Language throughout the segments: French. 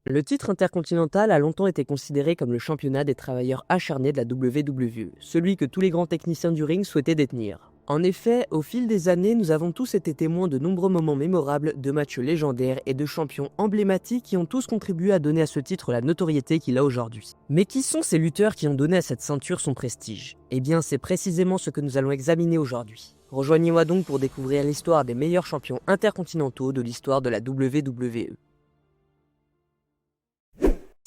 Le titre intercontinental a longtemps été considéré comme le championnat des travailleurs acharnés de la WWE, celui que tous les grands techniciens du ring souhaitaient détenir. En effet, au fil des années, nous avons tous été témoins de nombreux moments mémorables, de matchs légendaires et de champions emblématiques qui ont tous contribué à donner à ce titre la notoriété qu'il a aujourd'hui. Mais qui sont ces lutteurs qui ont donné à cette ceinture son prestige? Eh bien, c'est précisément ce que nous allons examiner aujourd'hui. Rejoignez-moi donc pour découvrir l'histoire des meilleurs champions intercontinentaux de l'histoire de la WWE.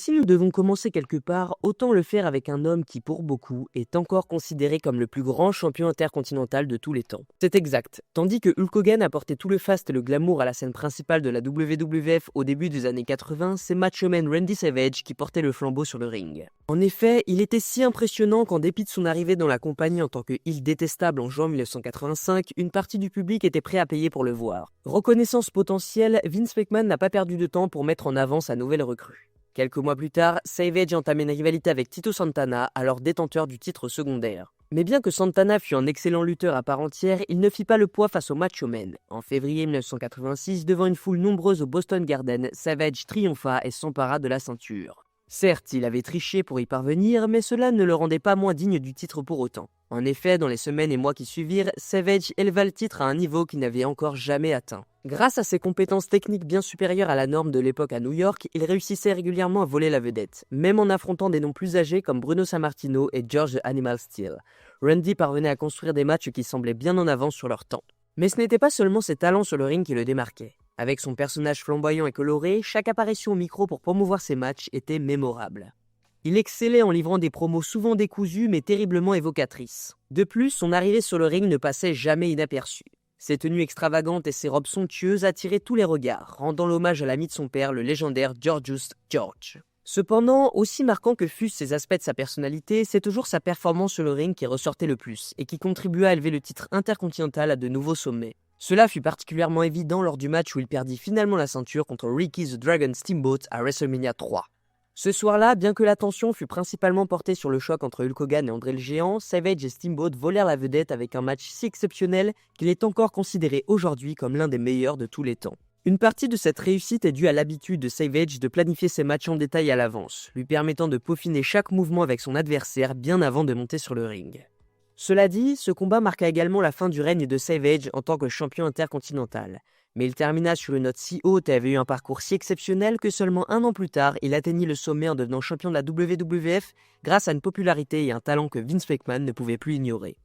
Si nous devons commencer quelque part, autant le faire avec un homme qui, pour beaucoup, est encore considéré comme le plus grand champion intercontinental de tous les temps. C'est exact. Tandis que Hulk Hogan apportait tout le faste et le glamour à la scène principale de la WWF au début des années 80, c'est Macho Man Randy Savage qui portait le flambeau sur le ring. En effet, il était si impressionnant qu'en dépit de son arrivée dans la compagnie en tant que heel détestable en juin 1985, une partie du public était prêt à payer pour le voir. Reconnaissant ce potentiel, Vince McMahon n'a pas perdu de temps pour mettre en avant sa nouvelle recrue. Quelques mois plus tard, Savage entamait une rivalité avec Tito Santana, alors détenteur du titre secondaire. Mais bien que Santana fût un excellent lutteur à part entière, il ne fit pas le poids face au Macho Man. En février 1986, devant une foule nombreuse au Boston Garden, Savage triompha et s'empara de la ceinture. Certes, il avait triché pour y parvenir, mais cela ne le rendait pas moins digne du titre pour autant. En effet, dans les semaines et mois qui suivirent, Savage éleva le titre à un niveau qu'il n'avait encore jamais atteint. Grâce à ses compétences techniques bien supérieures à la norme de l'époque à New York, il réussissait régulièrement à voler la vedette, même en affrontant des noms plus âgés comme Bruno Sammartino et George the Animal Steele. Randy parvenait à construire des matchs qui semblaient bien en avance sur leur temps. Mais ce n'était pas seulement ses talents sur le ring qui le démarquaient. Avec son personnage flamboyant et coloré, chaque apparition au micro pour promouvoir ses matchs était mémorable. Il excellait en livrant des promos souvent décousues mais terriblement évocatrices. De plus, son arrivée sur le ring ne passait jamais inaperçue. Ses tenues extravagantes et ses robes somptueuses attiraient tous les regards, rendant l'hommage à l'ami de son père, le légendaire Georgius George. Cependant, aussi marquant que fussent ces aspects de sa personnalité, c'est toujours sa performance sur le ring qui ressortait le plus et qui contribua à élever le titre intercontinental à de nouveaux sommets. Cela fut particulièrement évident lors du match où il perdit finalement la ceinture contre Ricky the Dragon Steamboat à WrestleMania 3. Ce soir-là, bien que l'attention fût principalement portée sur le choc entre Hulk Hogan et André le Géant, Savage et Steamboat volèrent la vedette avec un match si exceptionnel qu'il est encore considéré aujourd'hui comme l'un des meilleurs de tous les temps. Une partie de cette réussite est due à l'habitude de Savage de planifier ses matchs en détail à l'avance, lui permettant de peaufiner chaque mouvement avec son adversaire bien avant de monter sur le ring. Cela dit, ce combat marqua également la fin du règne de Savage en tant que champion intercontinental. Mais il termina sur une note si haute et avait eu un parcours si exceptionnel que seulement un an plus tard, il atteignit le sommet en devenant champion de la WWF grâce à une popularité et un talent que Vince McMahon ne pouvait plus ignorer.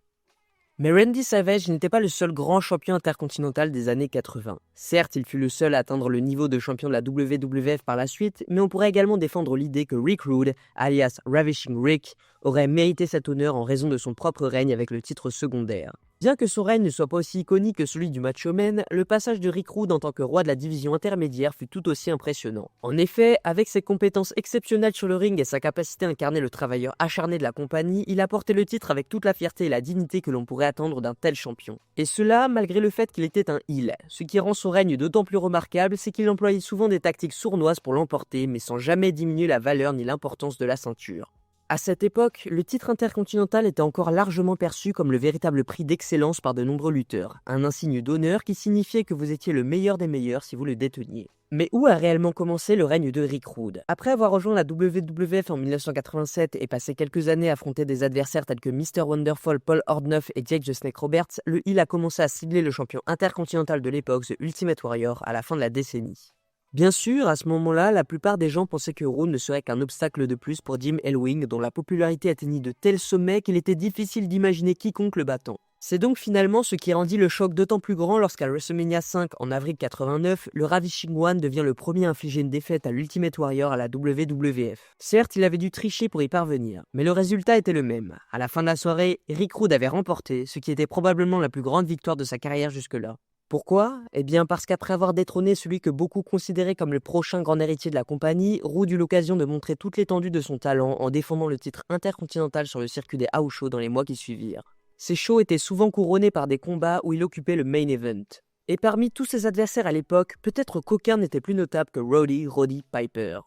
Mais Randy Savage n'était pas le seul grand champion intercontinental des années 80. Certes, il fut le seul à atteindre le niveau de champion de la WWF par la suite, mais on pourrait également défendre l'idée que Rick Rude, alias Ravishing Rick, aurait mérité cet honneur en raison de son propre règne avec le titre secondaire. Bien que son règne ne soit pas aussi iconique que celui du Macho Man, le passage de Rick Rude en tant que roi de la division intermédiaire fut tout aussi impressionnant. En effet, avec ses compétences exceptionnelles sur le ring et sa capacité à incarner le travailleur acharné de la compagnie, il a porté le titre avec toute la fierté et la dignité que l'on pourrait attendre d'un tel champion. Et cela, malgré le fait qu'il était un heel. Ce qui rend son règne d'autant plus remarquable, c'est qu'il employait souvent des tactiques sournoises pour l'emporter, mais sans jamais diminuer la valeur ni l'importance de la ceinture. À cette époque, le titre intercontinental était encore largement perçu comme le véritable prix d'excellence par de nombreux lutteurs, un insigne d'honneur qui signifiait que vous étiez le meilleur des meilleurs si vous le déteniez. Mais où a réellement commencé le règne de Rick Rude? Après avoir rejoint la WWF en 1987 et passé quelques années à affronter des adversaires tels que Mr. Wonderful, Paul Orndorff et Jake the Snake Roberts, le heel a commencé à cibler le champion intercontinental de l'époque, The Ultimate Warrior, à la fin de la décennie. Bien sûr, à ce moment-là, la plupart des gens pensaient que Rude ne serait qu'un obstacle de plus pour Jim Ellwing, dont la popularité atteignit de tels sommets qu'il était difficile d'imaginer quiconque le battant. C'est donc finalement ce qui rendit le choc d'autant plus grand lorsqu'à WrestleMania 5 en avril 89, le Ravishing One devient le premier à infliger une défaite à l'Ultimate Warrior à la WWF. Certes, il avait dû tricher pour y parvenir, mais le résultat était le même. À la fin de la soirée, Rick Rude avait remporté, ce qui était probablement la plus grande victoire de sa carrière jusque-là. Pourquoi? Eh bien parce qu'après avoir détrôné celui que beaucoup considéraient comme le prochain grand héritier de la compagnie, Rude eut l'occasion de montrer toute l'étendue de son talent en défendant le titre intercontinental sur le circuit des house shows dans les mois qui suivirent. Ces shows étaient souvent couronnés par des combats où il occupait le main event. Et parmi tous ses adversaires à l'époque, peut-être qu'aucun n'était plus notable que Roddy Piper.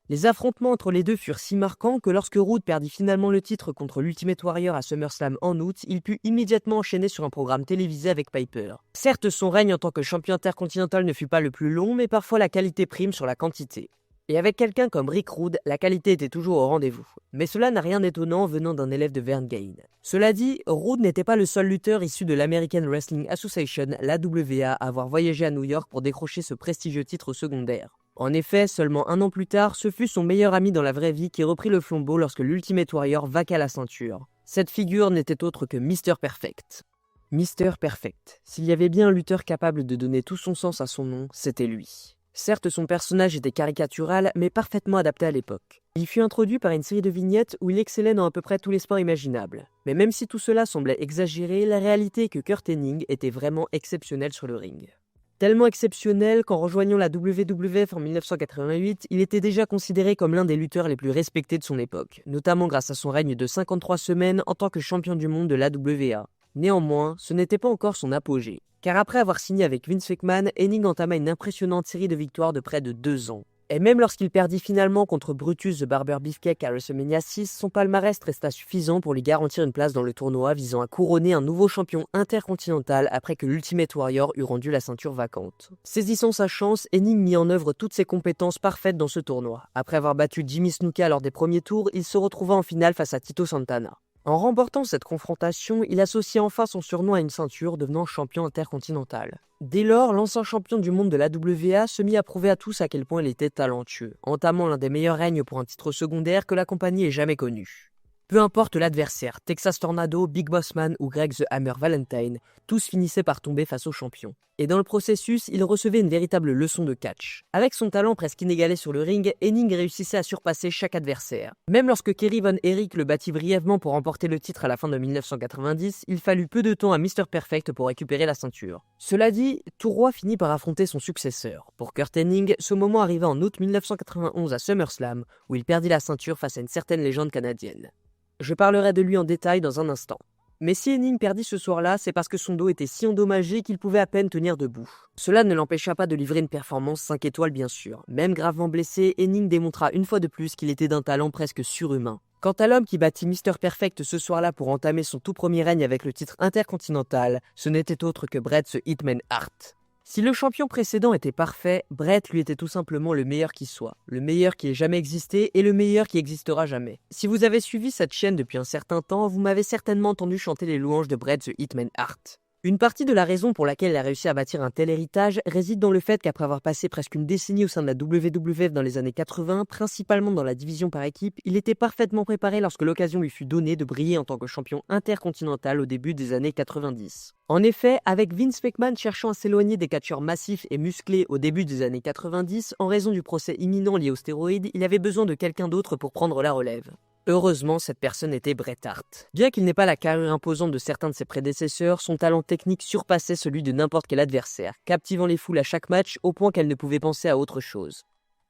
Les affrontements entre les deux furent si marquants que lorsque Rude perdit finalement le titre contre l'Ultimate Warrior à SummerSlam en août, il put immédiatement enchaîner sur un programme télévisé avec Piper. Certes, son règne en tant que champion intercontinental ne fut pas le plus long, mais parfois la qualité prime sur la quantité. Et avec quelqu'un comme Rick Rude, la qualité était toujours au rendez-vous. Mais cela n'a rien d'étonnant venant d'un élève de Vern Gain. Cela dit, Rude n'était pas le seul lutteur issu de l'American Wrestling Association, l'AWA, à avoir voyagé à New York pour décrocher ce prestigieux titre secondaire. En effet, seulement un an plus tard, ce fut son meilleur ami dans la vraie vie qui reprit le flambeau lorsque l'Ultimate Warrior vaqua la ceinture. Cette figure n'était autre que Mr. Perfect. Mr. Perfect. S'il y avait bien un lutteur capable de donner tout son sens à son nom, c'était lui. Certes, son personnage était caricatural, mais parfaitement adapté à l'époque. Il fut introduit par une série de vignettes où il excellait dans à peu près tous les sports imaginables. Mais même si tout cela semblait exagéré, la réalité est que Kurt Hennig était vraiment exceptionnel sur le ring. Tellement exceptionnel qu'en rejoignant la WWF en 1988, il était déjà considéré comme l'un des lutteurs les plus respectés de son époque, notamment grâce à son règne de 53 semaines en tant que champion du monde de l'AWA. Néanmoins, ce n'était pas encore son apogée, car après avoir signé avec Vince McMahon, Hennig entama une impressionnante série de victoires de près de 2 ans. Et même lorsqu'il perdit finalement contre Brutus the Barber Beefcake à WrestleMania 6, son palmarès resta suffisant pour lui garantir une place dans le tournoi visant à couronner un nouveau champion intercontinental après que l'Ultimate Warrior eut rendu la ceinture vacante. Saisissant sa chance, Hennig mit en œuvre toutes ses compétences parfaites dans ce tournoi. Après avoir battu Jimmy Snuka lors des premiers tours, il se retrouva en finale face à Tito Santana. En remportant cette confrontation, il associa enfin son surnom à une ceinture, devenant champion intercontinental. Dès lors, l'ancien champion du monde de l'AWA se mit à prouver à tous à quel point il était talentueux, entamant l'un des meilleurs règnes pour un titre secondaire que la compagnie ait jamais connu. Peu importe l'adversaire, Texas Tornado, Big Boss Man ou Greg the Hammer Valentine, tous finissaient par tomber face au champion. Et dans le processus, il recevait une véritable leçon de catch. Avec son talent presque inégalé sur le ring, Hennig réussissait à surpasser chaque adversaire. Même lorsque Kerry Von Erich le battit brièvement pour remporter le titre à la fin de 1990, il fallut peu de temps à Mr. Perfect pour récupérer la ceinture. Cela dit, tout roi finit par affronter son successeur. Pour Kurt Hennig, ce moment arriva en août 1991 à SummerSlam, où il perdit la ceinture face à une certaine légende canadienne. Je parlerai de lui en détail dans un instant. Mais si Hennig perdit ce soir-là, c'est parce que son dos était si endommagé qu'il pouvait à peine tenir debout. Cela ne l'empêcha pas de livrer une performance 5 étoiles bien sûr. Même gravement blessé, Hennig démontra une fois de plus qu'il était d'un talent presque surhumain. Quant à l'homme qui battit Mr. Perfect ce soir-là pour entamer son tout premier règne avec le titre intercontinental, ce n'était autre que Bret the Hitman Hart. Si le champion précédent était parfait, Bret lui était tout simplement le meilleur qui soit, le meilleur qui ait jamais existé et le meilleur qui existera jamais. Si vous avez suivi cette chaîne depuis un certain temps, vous m'avez certainement entendu chanter les louanges de Bret the Hitman Hart. Une partie de la raison pour laquelle il a réussi à bâtir un tel héritage réside dans le fait qu'après avoir passé presque une décennie au sein de la WWF dans les années 80, principalement dans la division par équipe, il était parfaitement préparé lorsque l'occasion lui fut donnée de briller en tant que champion intercontinental au début des années 90. En effet, avec Vince McMahon cherchant à s'éloigner des catcheurs massifs et musclés au début des années 90, en raison du procès imminent lié aux stéroïdes, il avait besoin de quelqu'un d'autre pour prendre la relève. Heureusement, cette personne était Bret Hart. Bien qu'il n'ait pas la carrure imposante de certains de ses prédécesseurs, son talent technique surpassait celui de n'importe quel adversaire, captivant les foules à chaque match au point qu'elles ne pouvaient penser à autre chose.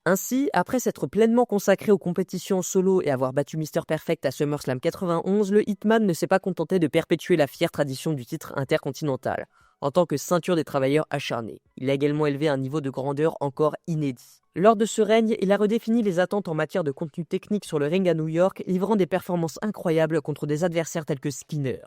Ainsi, après s'être pleinement consacré aux compétitions en solo et avoir battu Mr. Perfect à SummerSlam 91, le Hitman ne s'est pas contenté de perpétuer la fière tradition du titre intercontinental, en tant que ceinture des travailleurs acharnés. Il a également élevé un niveau de grandeur encore inédit. Lors de ce règne, il a redéfini les attentes en matière de contenu technique sur le ring à New York, livrant des performances incroyables contre des adversaires tels que Skinner.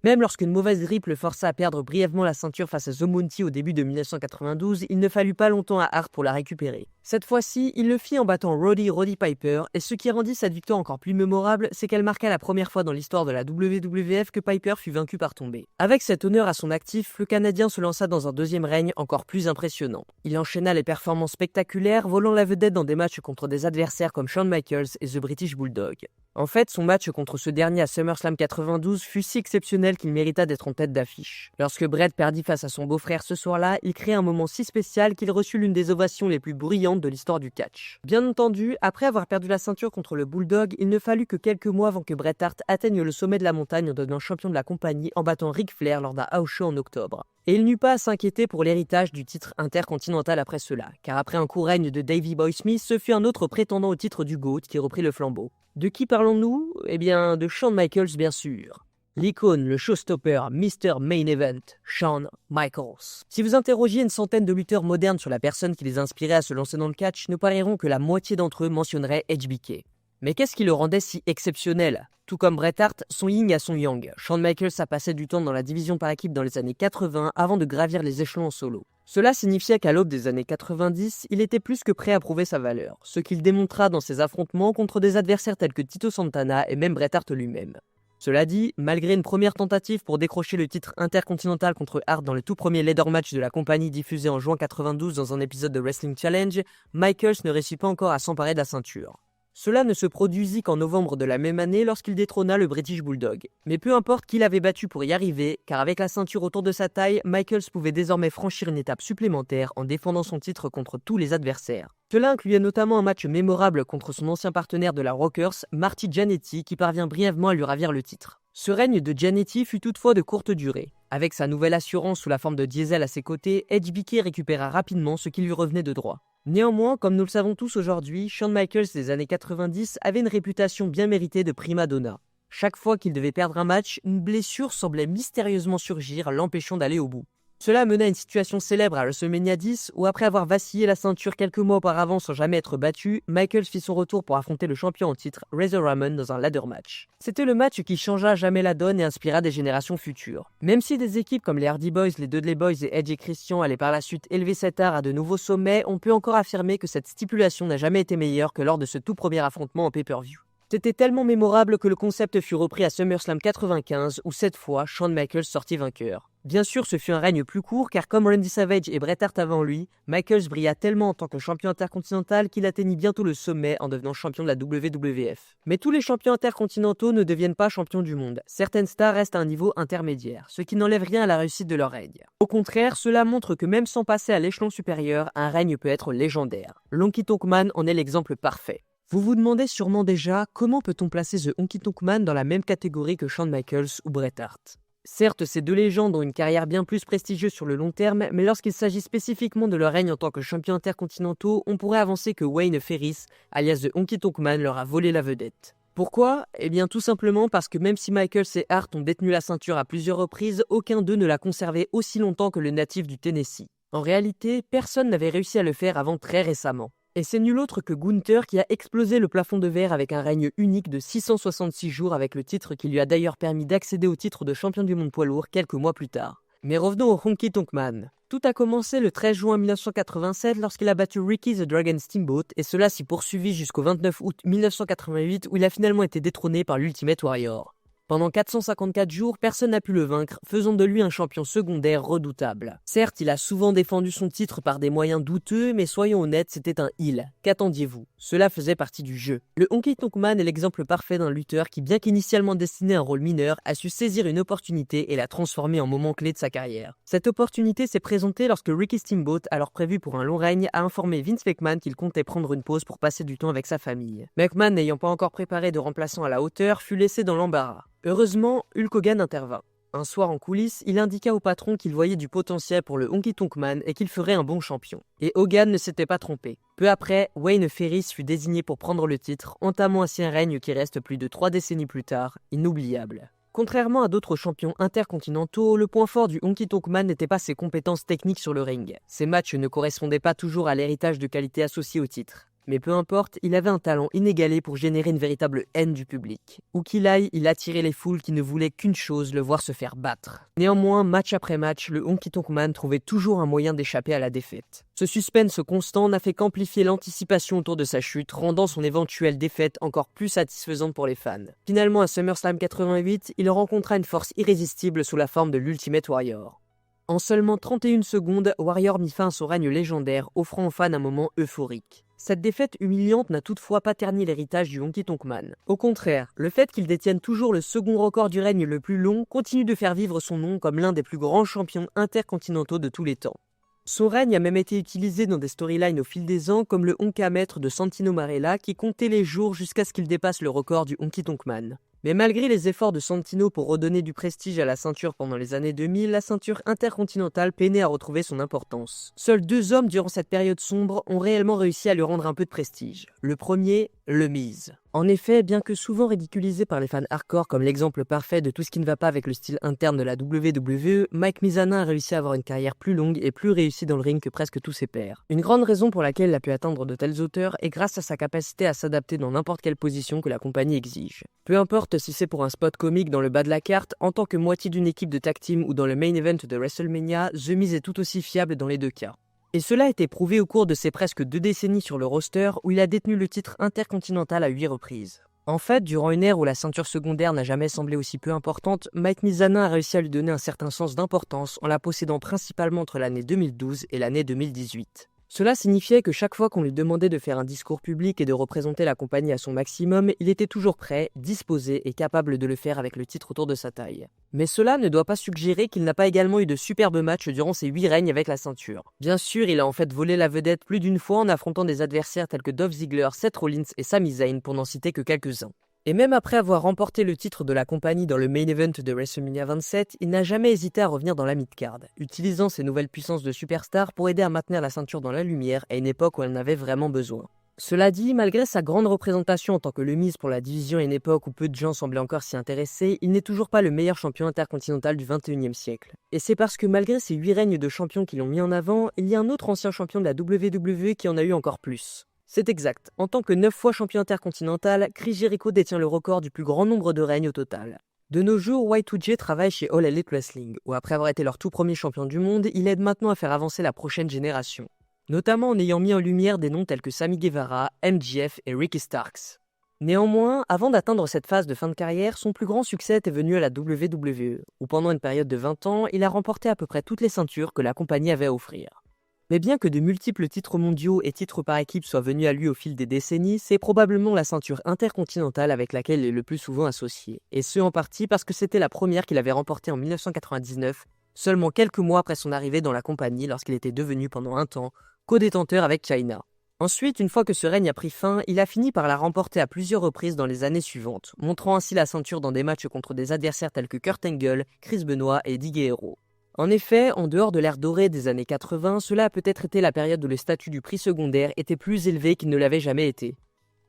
Même lorsqu'une mauvaise grippe le força à perdre brièvement la ceinture face à The Mountie au début de 1992, il ne fallut pas longtemps à Hart pour la récupérer. Cette fois-ci, il le fit en battant Roddy Piper, et ce qui rendit cette victoire encore plus mémorable, c'est qu'elle marqua la première fois dans l'histoire de la WWF que Piper fut vaincu par tombée. Avec cet honneur à son actif, le Canadien se lança dans un deuxième règne encore plus impressionnant. Il enchaîna les performances spectaculaires, volant la vedette dans des matchs contre des adversaires comme Shawn Michaels et The British Bulldog. En fait, son match contre ce dernier à SummerSlam 92 fut si exceptionnel qu'il mérita d'être en tête d'affiche. Lorsque Bret perdit face à son beau-frère ce soir-là, il créa un moment si spécial qu'il reçut l'une des ovations les plus brillantes de l'histoire du catch. Bien entendu, après avoir perdu la ceinture contre le Bulldog, il ne fallut que quelques mois avant que Bret Hart atteigne le sommet de la montagne en devenant champion de la compagnie en battant Ric Flair lors d'un house show en octobre. Et il n'eut pas à s'inquiéter pour l'héritage du titre intercontinental après cela, car après un court règne de Davey Boy Smith, ce fut un autre prétendant au titre du GOAT qui reprit le flambeau. De qui parlons-nous ? Eh bien, de Shawn Michaels bien sûr. L'icône, le showstopper, Mr. Main Event, Shawn Michaels. Si vous interrogiez une centaine de lutteurs modernes sur la personne qui les inspirait à se lancer dans le catch, nous parierons que la moitié d'entre eux mentionneraient HBK. Mais qu'est-ce qui le rendait si exceptionnel ? Tout comme Bret Hart, son yin à son yang, Shawn Michaels a passé du temps dans la division par équipe dans les années 80 avant de gravir les échelons en solo. Cela signifiait qu'à l'aube des années 90, il était plus que prêt à prouver sa valeur, ce qu'il démontra dans ses affrontements contre des adversaires tels que Tito Santana et même Bret Hart lui-même. Cela dit, malgré une première tentative pour décrocher le titre intercontinental contre Hart dans le tout premier ladder match de la compagnie diffusé en juin 92 dans un épisode de Wrestling Challenge, Michaels ne réussit pas encore à s'emparer de la ceinture. Cela ne se produisit qu'en novembre de la même année lorsqu'il détrôna le British Bulldog. Mais peu importe qui l'avait battu pour y arriver, car avec la ceinture autour de sa taille, Michaels pouvait désormais franchir une étape supplémentaire en défendant son titre contre tous les adversaires. Cela incluait notamment un match mémorable contre son ancien partenaire de la Rockers, Marty Jannetty, qui parvient brièvement à lui ravir le titre. Ce règne de Jannetty fut toutefois de courte durée. Avec sa nouvelle assurance sous la forme de Diesel à ses côtés, HBK récupéra rapidement ce qui lui revenait de droit. Néanmoins, comme nous le savons tous aujourd'hui, Shawn Michaels des années 90 avait une réputation bien méritée de prima donna. Chaque fois qu'il devait perdre un match, une blessure semblait mystérieusement surgir, l'empêchant d'aller au bout. Cela mena à une situation célèbre à WrestleMania 10 où après avoir vacillé la ceinture quelques mois auparavant sans jamais être battu, Michaels fit son retour pour affronter le champion en titre, Razor Ramon, dans un ladder match. C'était le match qui changea à jamais la donne et inspira des générations futures. Même si des équipes comme les Hardy Boys, les Dudley Boys et Edge et Christian allaient par la suite élever cet art à de nouveaux sommets, on peut encore affirmer que cette stipulation n'a jamais été meilleure que lors de ce tout premier affrontement en pay-per-view. C'était tellement mémorable que le concept fut repris à SummerSlam 95 où cette fois, Shawn Michaels sortit vainqueur. Bien sûr, ce fut un règne plus court car comme Randy Savage et Bret Hart avant lui, Michaels brilla tellement en tant que champion intercontinental qu'il atteignit bientôt le sommet en devenant champion de la WWF. Mais tous les champions intercontinentaux ne deviennent pas champions du monde. Certaines stars restent à un niveau intermédiaire, ce qui n'enlève rien à la réussite de leur règne. Au contraire, cela montre que même sans passer à l'échelon supérieur, un règne peut être légendaire. Honky Tonk Man en est l'exemple parfait. Vous vous demandez sûrement déjà comment peut-on placer The Honky Tonk Man dans la même catégorie que Shawn Michaels ou Bret Hart. Certes, ces deux légendes ont une carrière bien plus prestigieuse sur le long terme, mais lorsqu'il s'agit spécifiquement de leur règne en tant que champions intercontinentaux, on pourrait avancer que Wayne Ferris, alias The Honky Tonk Man, leur a volé la vedette. Pourquoi ? Eh bien tout simplement parce que même si Michaels et Hart ont détenu la ceinture à plusieurs reprises, aucun d'eux ne l'a conservée aussi longtemps que le natif du Tennessee. En réalité, personne n'avait réussi à le faire avant très récemment. Et c'est nul autre que Gunther qui a explosé le plafond de verre avec un règne unique de 666 jours avec le titre qui lui a d'ailleurs permis d'accéder au titre de champion du monde poids lourd quelques mois plus tard. Mais revenons au Honky Tonk Man. Tout a commencé le 13 juin 1987 lorsqu'il a battu Ricky the Dragon Steamboat et cela s'y poursuivit jusqu'au 29 août 1988 où il a finalement été détrôné par l'Ultimate Warrior. Pendant 454 jours, personne n'a pu le vaincre, faisant de lui un champion secondaire redoutable. Certes, il a souvent défendu son titre par des moyens douteux, mais soyons honnêtes, c'était un heel. Qu'attendiez-vous ? Cela faisait partie du jeu. Le Honky Tonk Man est l'exemple parfait d'un lutteur qui, bien qu'initialement destiné à un rôle mineur, a su saisir une opportunité et la transformer en moment clé de sa carrière. Cette opportunité s'est présentée lorsque Ricky Steamboat, alors prévu pour un long règne, a informé Vince McMahon qu'il comptait prendre une pause pour passer du temps avec sa famille. McMahon, n'ayant pas encore préparé de remplaçant à la hauteur, fut laissé dans l'embarras. Heureusement, Hulk Hogan intervint. Un soir en coulisses, il indiqua au patron qu'il voyait du potentiel pour le Honky Tonk Man et qu'il ferait un bon champion. Et Hogan ne s'était pas trompé. Peu après, Wayne Ferris fut désigné pour prendre le titre, entamant ainsi un règne qui reste plus de 3 décennies plus tard, inoubliable. Contrairement à d'autres champions intercontinentaux, le point fort du Honky Tonk Man n'était pas ses compétences techniques sur le ring. Ses matchs ne correspondaient pas toujours à l'héritage de qualité associé au titre. Mais peu importe, il avait un talent inégalé pour générer une véritable haine du public. Où qu'il aille, il attirait les foules qui ne voulaient qu'une chose, le voir se faire battre. Néanmoins, match après match, le Honky Tonk Man trouvait toujours un moyen d'échapper à la défaite. Ce suspense constant n'a fait qu'amplifier l'anticipation autour de sa chute, rendant son éventuelle défaite encore plus satisfaisante pour les fans. Finalement, à SummerSlam 88, il rencontra une force irrésistible sous la forme de l'Ultimate Warrior. En seulement 31 secondes, Warrior mit fin à son règne légendaire, offrant aux fans un moment euphorique. Cette défaite humiliante n'a toutefois pas terni l'héritage du Honky Tonk Man. Au contraire, le fait qu'il détienne toujours le second record du règne le plus long continue de faire vivre son nom comme l'un des plus grands champions intercontinentaux de tous les temps. Son règne a même été utilisé dans des storylines au fil des ans comme le Honkamètre de Santino Marella qui comptait les jours jusqu'à ce qu'il dépasse le record du Honky Tonk Man. Mais malgré les efforts de Santino pour redonner du prestige à la ceinture pendant les années 2000, la ceinture intercontinentale peinait à retrouver son importance. Seuls 2 hommes durant cette période sombre ont réellement réussi à lui rendre un peu de prestige. Le premier, le Miz. En effet, bien que souvent ridiculisé par les fans hardcore comme l'exemple parfait de tout ce qui ne va pas avec le style interne de la WWE, Mike Mizanin a réussi à avoir une carrière plus longue et plus réussie dans le ring que presque tous ses pairs. Une grande raison pour laquelle il a pu atteindre de telles hauteurs est grâce à sa capacité à s'adapter dans n'importe quelle position que la compagnie exige. Peu importe si c'est pour un spot comique dans le bas de la carte, en tant que moitié d'une équipe de tag team ou dans le main event de WrestleMania, The Miz est tout aussi fiable dans les deux cas. Et cela a été prouvé au cours de ses presque 2 décennies sur le roster où il a détenu le titre intercontinental à 8 reprises. En fait, durant une ère où la ceinture secondaire n'a jamais semblé aussi peu importante, Mike Mizanin a réussi à lui donner un certain sens d'importance en la possédant principalement entre l'année 2012 et l'année 2018. Cela signifiait que chaque fois qu'on lui demandait de faire un discours public et de représenter la compagnie à son maximum, il était toujours prêt, disposé et capable de le faire avec le titre autour de sa taille. Mais cela ne doit pas suggérer qu'il n'a pas également eu de superbes matchs durant ses 8 règnes avec la ceinture. Bien sûr, il a en fait volé la vedette plus d'une fois en affrontant des adversaires tels que Dolph Ziggler, Seth Rollins et Sami Zayn pour n'en citer que quelques-uns. Et même après avoir remporté le titre de la compagnie dans le main event de WrestleMania 27, il n'a jamais hésité à revenir dans la mid-card, utilisant ses nouvelles puissances de superstar pour aider à maintenir la ceinture dans la lumière à une époque où elle en avait vraiment besoin. Cela dit, malgré sa grande représentation en tant que le Miz pour la division à une époque où peu de gens semblaient encore s'y intéresser, il n'est toujours pas le meilleur champion intercontinental du XXIe siècle. Et c'est parce que malgré ces 8 règnes de champion qui l'ont mis en avant, il y a un autre ancien champion de la WWE qui en a eu encore plus. C'est exact, en tant que 9 fois champion intercontinental, Chris Jericho détient le record du plus grand nombre de règnes au total. De nos jours, Y2J travaille chez All Elite Wrestling, où après avoir été leur tout premier champion du monde, il aide maintenant à faire avancer la prochaine génération. Notamment en ayant mis en lumière des noms tels que Sammy Guevara, MJF et Ricky Starks. Néanmoins, avant d'atteindre cette phase de fin de carrière, son plus grand succès est venu à la WWE, où pendant une période de 20 ans, il a remporté à peu près toutes les ceintures que la compagnie avait à offrir. Mais bien que de multiples titres mondiaux et titres par équipe soient venus à lui au fil des décennies, c'est probablement la ceinture intercontinentale avec laquelle il est le plus souvent associé, et ce en partie parce que c'était la première qu'il avait remportée en 1999, seulement quelques mois après son arrivée dans la compagnie lorsqu'il était devenu pendant un temps co-détenteur avec Chyna. Ensuite, une fois que ce règne a pris fin, il a fini par la remporter à plusieurs reprises dans les années suivantes, montrant ainsi la ceinture dans des matchs contre des adversaires tels que Kurt Angle, Chris Benoit et Eddie Guerrero. En effet, en dehors de l'ère dorée des années 80, cela a peut-être été la période où le statut du prix secondaire était plus élevé qu'il ne l'avait jamais été.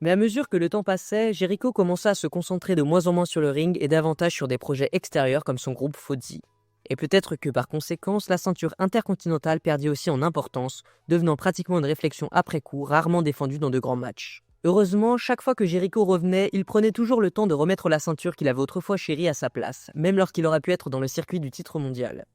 Mais à mesure que le temps passait, Jericho commença à se concentrer de moins en moins sur le ring et davantage sur des projets extérieurs comme son groupe Fozzy. Et peut-être que par conséquence, la ceinture intercontinentale perdit aussi en importance, devenant pratiquement une réflexion après coup, rarement défendue dans de grands matchs. Heureusement, chaque fois que Jericho revenait, il prenait toujours le temps de remettre la ceinture qu'il avait autrefois chérie à sa place, même lorsqu'il aurait pu être dans le circuit du titre mondial.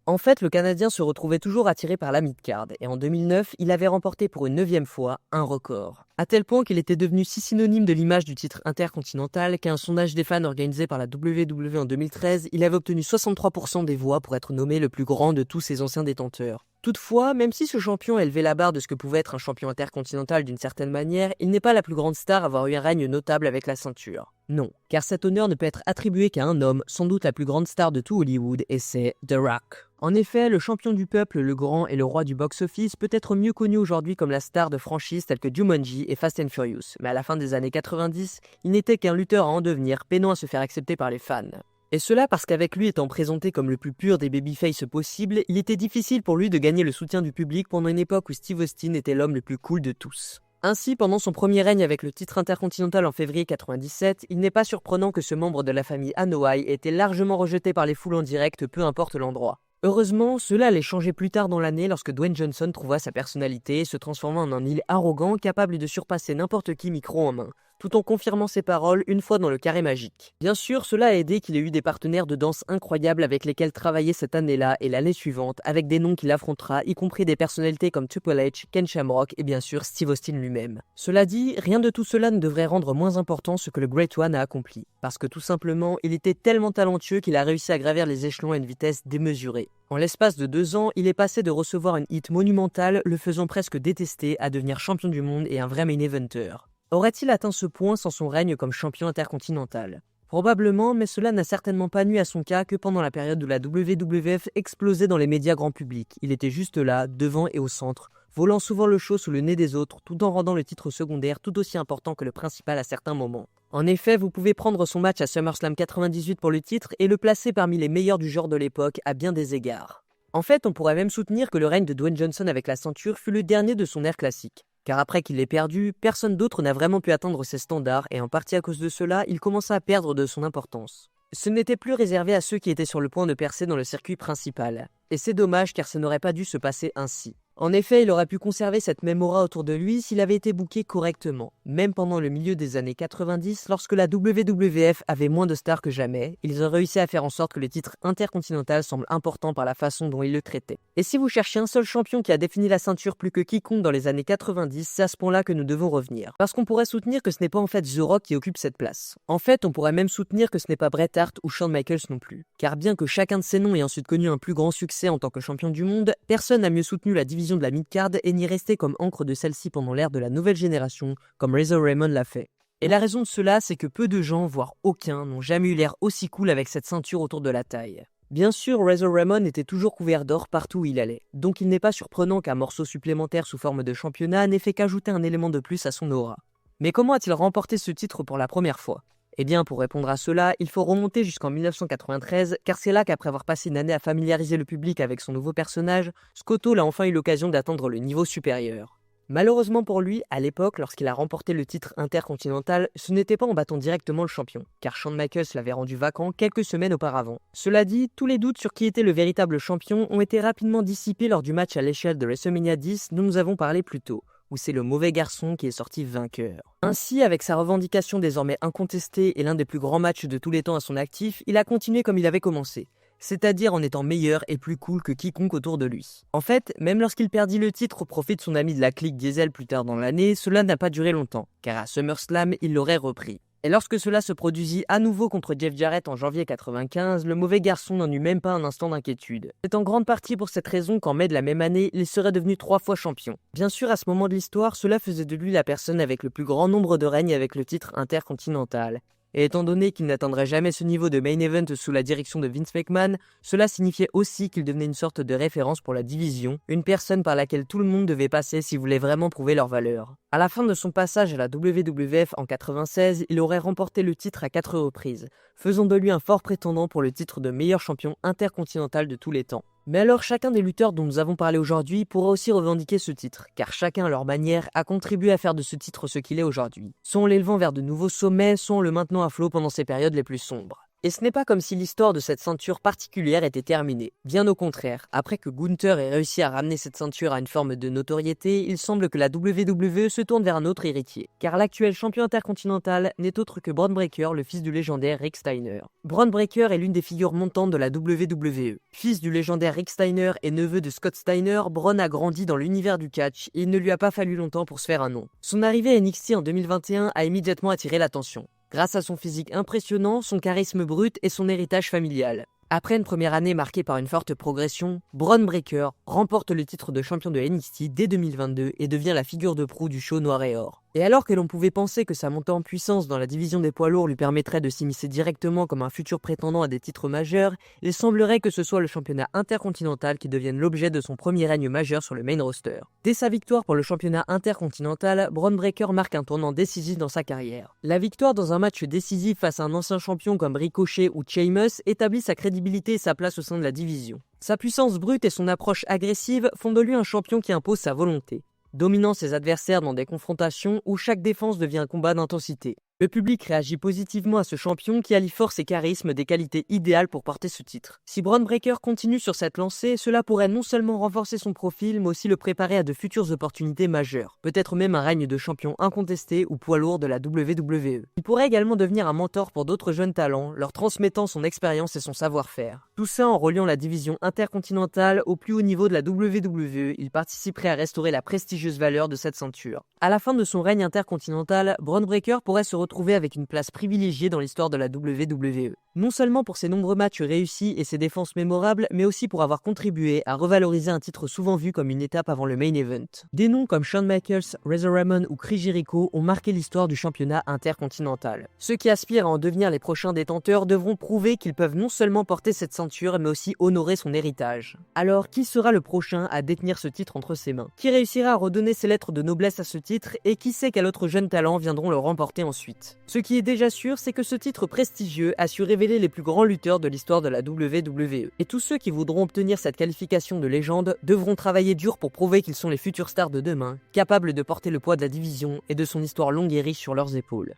En fait, le Canadien se retrouvait toujours attiré par la mid-card, et en 2009, il avait remporté pour une 9e fois un record. À tel point qu'il était devenu si synonyme de l'image du titre intercontinental qu'à un sondage des fans organisé par la WWE en 2013, il avait obtenu 63% des voix pour être nommé le plus grand de tous ses anciens détenteurs. Toutefois, même si ce champion a élevé la barre de ce que pouvait être un champion intercontinental d'une certaine manière, il n'est pas la plus grande star à avoir eu un règne notable avec la ceinture. Non, car cet honneur ne peut être attribué qu'à un homme, sans doute la plus grande star de tout Hollywood, et c'est The Rock. En effet, le champion du peuple, le grand et le roi du box-office peut être mieux connu aujourd'hui comme la star de franchises telles que Jumanji et Fast and Furious, mais à la fin des années 90, il n'était qu'un lutteur à en devenir, peinant à se faire accepter par les fans. Et cela parce qu'avec lui étant présenté comme le plus pur des babyface possibles, il était difficile pour lui de gagner le soutien du public pendant une époque où Steve Austin était l'homme le plus cool de tous. Ainsi, pendant son premier règne avec le titre intercontinental en février 97, il n'est pas surprenant que ce membre de la famille Anoa'i ait été largement rejeté par les foules en direct, peu importe l'endroit. Heureusement, cela allait changer plus tard dans l'année lorsque Dwayne Johnson trouva sa personnalité, se transformant en un île arrogant capable de surpasser n'importe qui micro en main, tout en confirmant ses paroles une fois dans le carré magique. Bien sûr, cela a aidé qu'il ait eu des partenaires de danse incroyables avec lesquels travailler cette année-là et l'année suivante, avec des noms qu'il affrontera, y compris des personnalités comme Triple H, Ken Shamrock et bien sûr Steve Austin lui-même. Cela dit, rien de tout cela ne devrait rendre moins important ce que le Great One a accompli, parce que tout simplement, il était tellement talentueux qu'il a réussi à gravir les échelons à une vitesse démesurée. En l'espace de 2 ans, il est passé de recevoir une hit monumentale, le faisant presque détester, à devenir champion du monde et un vrai main eventer. Aurait-il atteint ce point sans son règne comme champion intercontinental? Probablement, mais cela n'a certainement pas nui à son cas que pendant la période où la WWF explosait dans les médias grand public. Il était juste là, devant et au centre, volant souvent le show sous le nez des autres, tout en rendant le titre secondaire tout aussi important que le principal à certains moments. En effet, vous pouvez prendre son match à SummerSlam 98 pour le titre et le placer parmi les meilleurs du genre de l'époque à bien des égards. En fait, on pourrait même soutenir que le règne de Dwayne Johnson avec la ceinture fut le dernier de son ère classique. car après qu'il l'ait perdu, personne d'autre n'a vraiment pu atteindre ses standards et en partie à cause de cela, il commença à perdre de son importance. Ce n'était plus réservé à ceux qui étaient sur le point de percer dans le circuit principal. Et c'est dommage car ça n'aurait pas dû se passer ainsi. En effet, il aurait pu conserver cette même aura autour de lui s'il avait été booké correctement. Même pendant le milieu des années 90, lorsque la WWF avait moins de stars que jamais, ils ont réussi à faire en sorte que le titre intercontinental semble important par la façon dont ils le traitaient. Et si vous cherchez un seul champion qui a défini la ceinture plus que quiconque dans les années 90, c'est à ce point-là que nous devons revenir. Parce qu'on pourrait soutenir que ce n'est pas en fait The Rock qui occupe cette place. En fait, on pourrait même soutenir que ce n'est pas Bret Hart ou Shawn Michaels non plus. Car bien que chacun de ces noms ait ensuite connu un plus grand succès en tant que champion du monde, personne n'a mieux soutenu la division de la mid-card et n'y restait comme encre de celle-ci pendant l'ère de la nouvelle génération, comme Razor Ramon l'a fait. Et la raison de cela, c'est que peu de gens, voire aucun, n'ont jamais eu l'air aussi cool avec cette ceinture autour de la taille. Bien sûr, Razor Ramon était toujours couvert d'or partout où il allait, donc il n'est pas surprenant qu'un morceau supplémentaire sous forme de championnat n'ait fait qu'ajouter un élément de plus à son aura. Mais comment a-t-il remporté ce titre pour la première fois ? Eh bien, pour répondre à cela, il faut remonter jusqu'en 1993, car c'est là qu'après avoir passé une année à familiariser le public avec son nouveau personnage, Scott Hall a enfin eu l'occasion d'atteindre le niveau supérieur. Malheureusement pour lui, à l'époque, lorsqu'il a remporté le titre intercontinental, ce n'était pas en battant directement le champion, car Shawn Michaels l'avait rendu vacant quelques semaines auparavant. Cela dit, tous les doutes sur qui était le véritable champion ont été rapidement dissipés lors du match à l'échelle de WrestleMania 10 dont nous avons parlé plus tôt, où c'est le mauvais garçon qui est sorti vainqueur. Ainsi, avec sa revendication désormais incontestée et l'un des plus grands matchs de tous les temps à son actif, il a continué comme il avait commencé, c'est-à-dire en étant meilleur et plus cool que quiconque autour de lui. En fait, même lorsqu'il perdit le titre au profit de son ami de la clique Diesel plus tard dans l'année, cela n'a pas duré longtemps, car à SummerSlam, il l'aurait repris. Et lorsque cela se produisit à nouveau contre Jeff Jarrett en janvier 95, le mauvais garçon n'en eut même pas un instant d'inquiétude. C'est en grande partie pour cette raison qu'en mai de la même année, il serait devenu 3 fois champion. Bien sûr, à ce moment de l'histoire, cela faisait de lui la personne avec le plus grand nombre de règnes avec le titre intercontinental. Et étant donné qu'il n'atteindrait jamais ce niveau de main event sous la direction de Vince McMahon, cela signifiait aussi qu'il devenait une sorte de référence pour la division, une personne par laquelle tout le monde devait passer s'ils voulaient vraiment prouver leur valeur. À la fin de son passage à la WWF en 96, il aurait remporté le titre à 4 reprises, faisant de lui un fort prétendant pour le titre de meilleur champion intercontinental de tous les temps. Mais alors chacun des lutteurs dont nous avons parlé aujourd'hui pourra aussi revendiquer ce titre, car chacun à leur manière a contribué à faire de ce titre ce qu'il est aujourd'hui. Soit en l'élevant vers de nouveaux sommets, soit en le maintenant à flot pendant ces périodes les plus sombres. Et ce n'est pas comme si l'histoire de cette ceinture particulière était terminée. Bien au contraire, après que Gunther ait réussi à ramener cette ceinture à une forme de notoriété, il semble que la WWE se tourne vers un autre héritier. Car l'actuel champion intercontinental n'est autre que Bron Breakker, le fils du légendaire Rick Steiner. Bron Breakker est l'une des figures montantes de la WWE. Fils du légendaire Rick Steiner et neveu de Scott Steiner, Bron a grandi dans l'univers du catch et il ne lui a pas fallu longtemps pour se faire un nom. Son arrivée à NXT en 2021 a immédiatement attiré l'attention, grâce à son physique impressionnant, son charisme brut et son héritage familial. Après une première année marquée par une forte progression, Bron Breakker remporte le titre de champion de NXT dès 2022 et devient la figure de proue du show noir et or. Et alors que l'on pouvait penser que sa montée en puissance dans la division des poids lourds lui permettrait de s'immiscer directement comme un futur prétendant à des titres majeurs, il semblerait que ce soit le championnat intercontinental qui devienne l'objet de son premier règne majeur sur le main roster. Dès sa victoire pour le championnat intercontinental, Bron Breakker marque un tournant décisif dans sa carrière. La victoire dans un match décisif face à un ancien champion comme Ricochet ou Sheamus établit sa crédibilité et sa place au sein de la division. Sa puissance brute et son approche agressive font de lui un champion qui impose sa volonté, dominant ses adversaires dans des confrontations où chaque défense devient un combat d'intensité. Le public réagit positivement à ce champion qui allie force et charisme, des qualités idéales pour porter ce titre. Si Bron Breakker continue sur cette lancée, cela pourrait non seulement renforcer son profil, mais aussi le préparer à de futures opportunités majeures, peut-être même un règne de champion incontesté ou poids lourd de la WWE. Il pourrait également devenir un mentor pour d'autres jeunes talents, leur transmettant son expérience et son savoir-faire. Tout ça en reliant la division intercontinentale au plus haut niveau de la WWE, il participerait à restaurer la prestigieuse valeur de cette ceinture. À la fin de son règne intercontinental, Bron Breakker pourrait se retrouver avec une place privilégiée dans l'histoire de la WWE. Non seulement pour ses nombreux matchs réussis et ses défenses mémorables, mais aussi pour avoir contribué à revaloriser un titre souvent vu comme une étape avant le main event. Des noms comme Shawn Michaels, Razor Ramon ou Chris Jericho ont marqué l'histoire du championnat intercontinental. Ceux qui aspirent à en devenir les prochains détenteurs devront prouver qu'ils peuvent non seulement porter cette ceinture, mais aussi honorer son héritage. Alors, qui sera le prochain à détenir ce titre entre ses mains? Qui réussira à redonner ses lettres de noblesse à ce titre, et qui sait quel autre jeune talent viendront le remporter ensuite? suite. Ce qui est déjà sûr, c'est que ce titre prestigieux a su révéler les plus grands lutteurs de l'histoire de la WWE. Et tous ceux qui voudront obtenir cette qualification de légende devront travailler dur pour prouver qu'ils sont les futurs stars de demain, capables de porter le poids de la division et de son histoire longue et riche sur leurs épaules.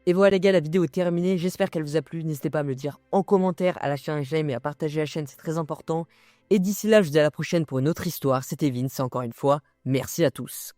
Et voilà les gars, la vidéo est terminée, j'espère qu'elle vous a plu, n'hésitez pas à me le dire en commentaire, à lâcher un j'aime et à partager la chaîne, c'est très important. Et d'ici là, je vous dis à la prochaine pour une autre histoire, c'était Vince, encore une fois, merci à tous.